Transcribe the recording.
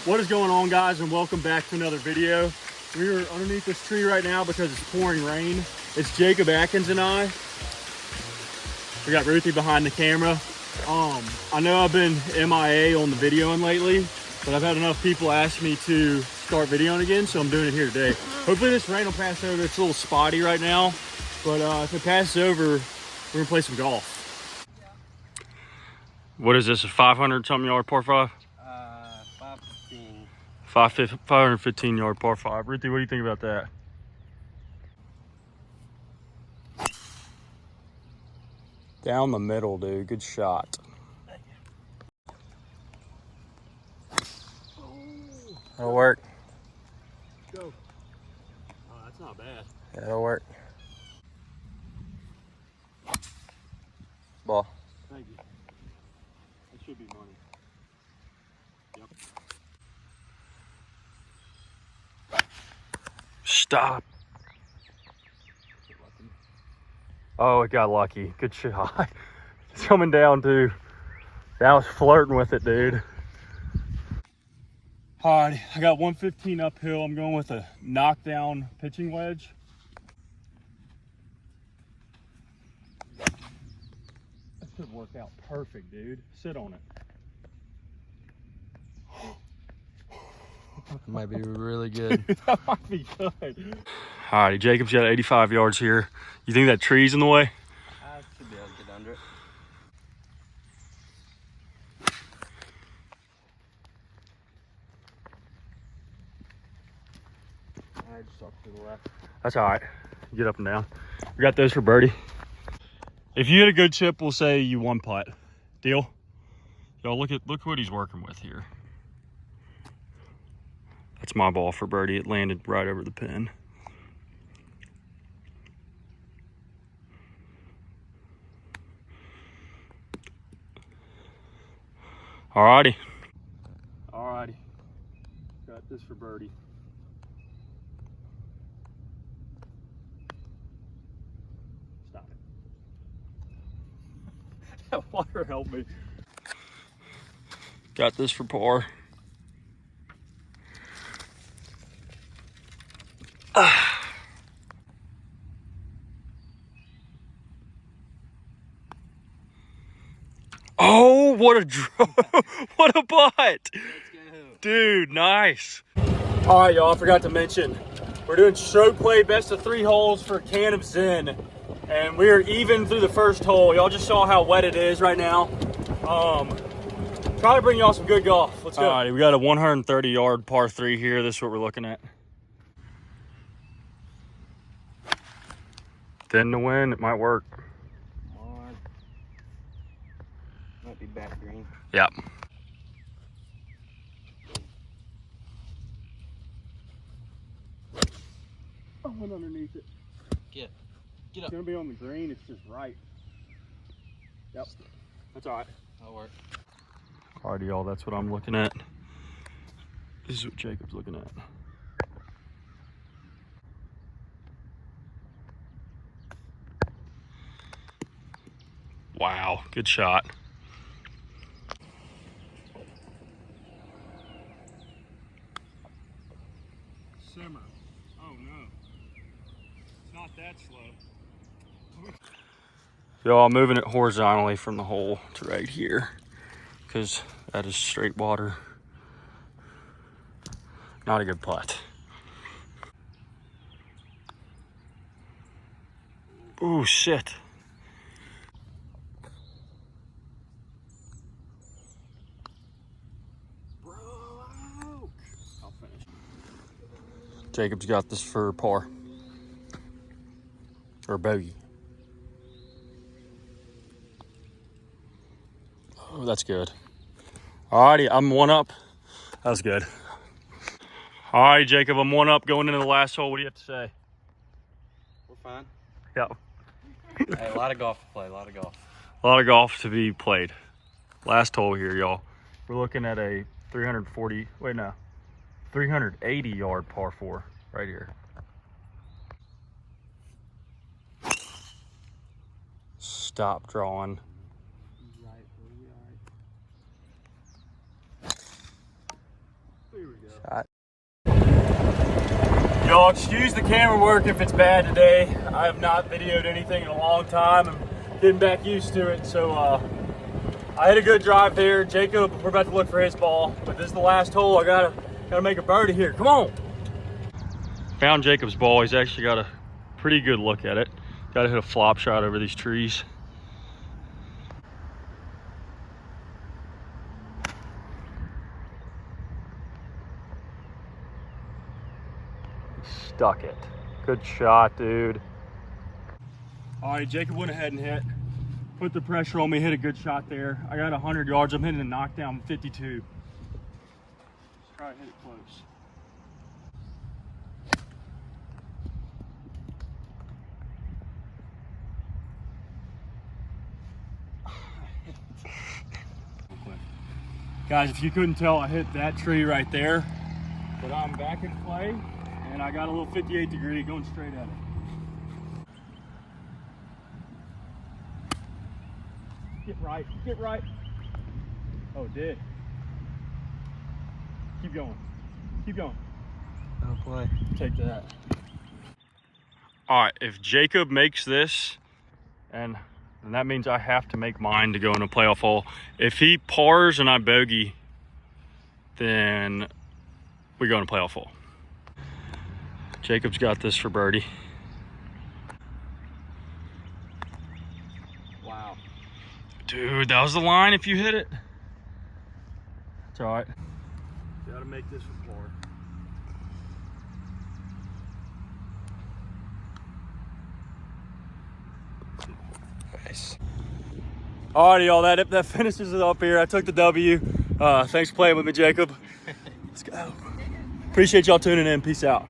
What is going on, guys, and welcome back to another video. We are underneath this tree right now because it's pouring rain. It's Jacob Atkins and I. We got Ruthie behind the camera. I know I've been MIA on the videoing lately, but I've had enough people ask me to start videoing again, so I'm doing it here today. Hopefully this rain will pass over. It's a little spotty right now, but if it passes over, we're gonna play some golf. What is this, a 500 something yard par 5? 515. 515 yard par 5. Ruthie, what do you think about that? Down the middle, dude. Good shot. That'll work. Go. Oh, that's not bad. That'll work. Ball. Thank you. That should be money. Yep. Stop. Oh, it got lucky. Good shot. It's coming down too. That was flirting with it, dude. All right, I got 115 uphill. I'm going with a knockdown pitching wedge. That should work out perfect, dude. Sit on it. That might be really good. That might be good. All right, Jacob's got 85 yards here. You think that tree's in the way? I should be able to get under it. I just suck to the left. That's all right. Get up and down. We got those for birdie. If you hit a good chip, we'll say you one putt. Deal? Y'all look what he's working with here. That's my ball for birdie. It landed right over the pin. Alrighty. Alrighty. Got this for birdie. Stop it. That water helped me. Got this for par. Oh, what a draw. What a putt. Dude, nice. All right, y'all, I forgot to mention, we're doing stroke play best of 3 holes for a can of Zen. And we're even through the first hole. Y'all just saw how wet it is right now. Trying to bring y'all some good golf. Let's go. All right, we got a 130 yard par 3 here. This is what we're looking at. Thin to win, it might work. Come on. Might be back green. Yep. I went underneath it. Get It's up. gonna be on the green, it's just right. Yep, that's all right. That'll work. Alrighty, y'all, that's what I'm looking at. This is what Jacob's looking at. Wow, good shot. Simmer. Oh no. It's not that slow. Y'all, I'm moving it horizontally from the hole to right here because that is straight water. Not a good putt. Oh shit. I'll finish. Jacob's got this for par. Or bogey. Oh, that's good. Alrighty, I'm 1 up. That was good. Alright, Jacob, I'm 1 up going into the last hole. What do you have to say? We're fine. Yep. Hey, a lot of golf to play, a lot of golf. A lot of golf to be played. Last hole here, y'all. We're looking at a 380 yard par 4 right here. Stop drawing. Shot. Y'all excuse the camera work if it's bad today. I have not videoed anything in a long time. I'm getting back used to it. So I had a good drive there. Jacob, we're about to look for his ball, but this is the last hole. I gotta make a birdie here. Come on. Found Jacob's ball. He's actually got a pretty good look at it. Gotta hit a flop shot over these trees. Stuck it. Good shot, dude. All right, Jacob went ahead and hit. Put the pressure on me, hit a good shot there. I got 100 yards. I'm hitting a knockdown 52. Let's try to hit it close. Guys, if you couldn't tell, I hit that tree right there, but I'm back in play and I got a little 58 degree going straight at it. Get right, get right. Oh, it did. Keep going, keep going. Oh play. Take that. All right, if Jacob makes this, and that means I have to make mine to go in a playoff hole. If he pars and I bogey, then we go in a playoff hole. Jacob's got this for birdie. Wow. Dude, that was the line if you hit it. It's all right. Gotta make this for par. Nice. Alrighty, y'all, that finishes it up here. I took the W. Thanks for playing with me, Jacob. Let's go. Appreciate y'all tuning in. Peace out.